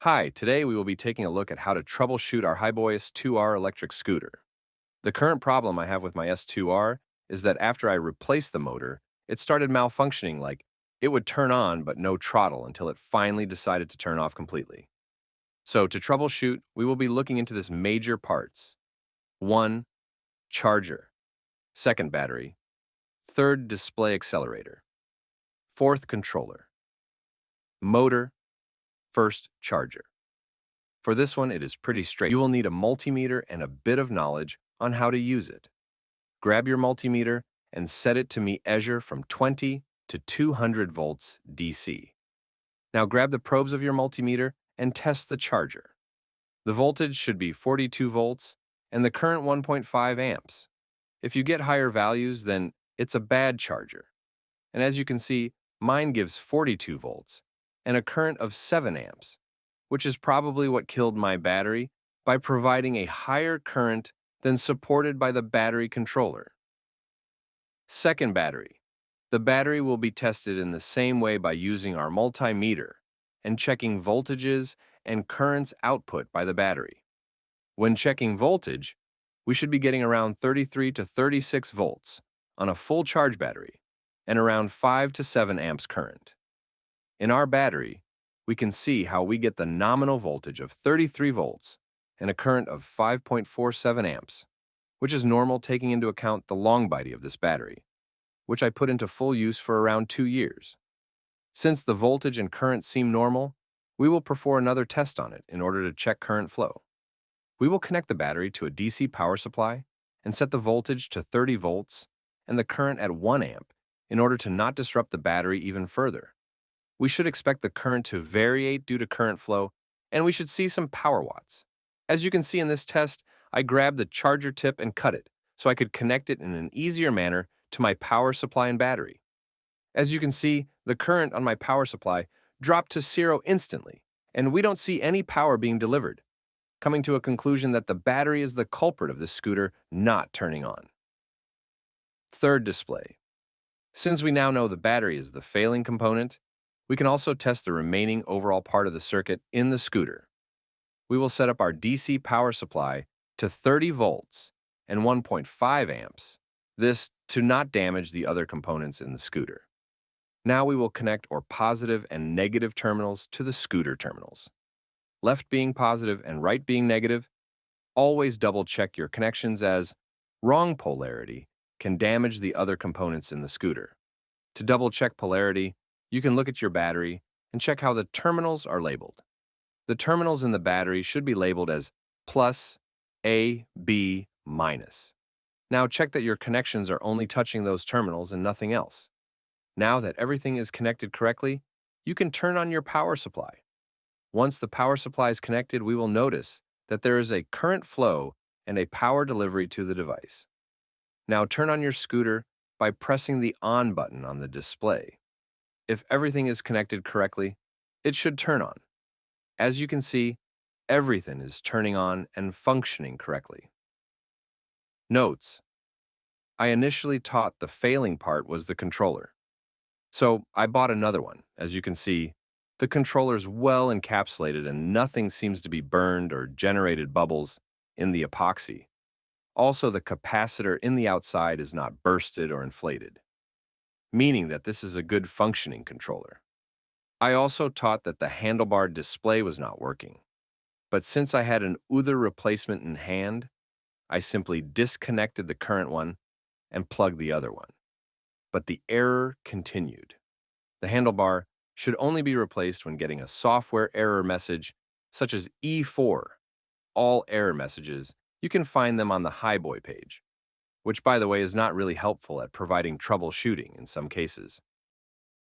Hi, today we will be taking a look at how to troubleshoot our Hiboy S2R electric scooter. The current problem I have with my S2R is that after I replaced the motor, it started malfunctioning, like it would turn on but no throttle until it finally decided to turn off completely. So to troubleshoot, we will be looking into this major parts. 1. Charger. Second battery. Third display accelerator. Fourth controller. Motor. First charger. For this one, it is pretty straight. You will need a multimeter and a bit of knowledge on how to use it. Grab your multimeter and set it to measure from 20 to 200 volts DC. Now grab the probes of your multimeter and test the charger. The voltage should be 42 volts and the current 1.5 amps. If you get higher values, then it's a bad charger. And as you can see, mine gives 42 volts and a current of 7 amps, which is probably what killed my battery by providing a higher current than supported by the battery controller. Second battery. The battery will be tested in the same way by using our multimeter and checking voltages and currents output by the battery. When checking voltage, we should be getting around 33 to 36 volts on a full charge battery and around 5 to 7 amps current. In our battery, we can see how we get the nominal voltage of 33 volts and a current of 5.47 amps, which is normal taking into account the long body of this battery, which I put into full use for around 2 years. Since the voltage and current seem normal, we will perform another test on it in order to check current flow. We will connect the battery to a DC power supply and set the voltage to 30 volts and the current at 1 amp in order to not disrupt the battery even further. We should expect the current to variate due to current flow, and we should see some power watts. As you can see in this test, I grabbed the charger tip and cut it so I could connect it in an easier manner to my power supply and battery. As you can see, the current on my power supply dropped to 0 instantly, and we don't see any power being delivered, coming to a conclusion that the battery is the culprit of this scooter not turning on. Third display. Since we now know the battery is the failing component, we can also test the remaining overall part of the circuit in the scooter. We will set up our DC power supply to 30 volts and 1.5 amps, this to not damage the other components in the scooter. Now we will connect our positive and negative terminals to the scooter terminals. Left being positive and right being negative, always double-check your connections as wrong polarity can damage the other components in the scooter. To double-check polarity, you can look at your battery and check how the terminals are labeled. The terminals in the battery should be labeled as plus, A, B, minus. Now check that your connections are only touching those terminals and nothing else. Now that everything is connected correctly, you can turn on your power supply. Once the power supply is connected, we will notice that there is a current flow and a power delivery to the device. Now turn on your scooter by pressing the on button on the display. If everything is connected correctly, it should turn on. As you can see, everything is turning on and functioning correctly. Notes: I initially thought the failing part was the controller. So I bought another one. As you can see, the controller's well encapsulated and nothing seems to be burned or generated bubbles in the epoxy. Also, the capacitor in the outside is not bursted or inflated, meaning that this is a good functioning controller. I also thought that the handlebar display was not working, but since I had an other replacement in hand, I simply disconnected the current one and plugged the other one. But the error continued. The handlebar should only be replaced when getting a software error message such as E4. All error messages, you can find them on the Hiboy page, which by the way is not really helpful at providing troubleshooting in some cases.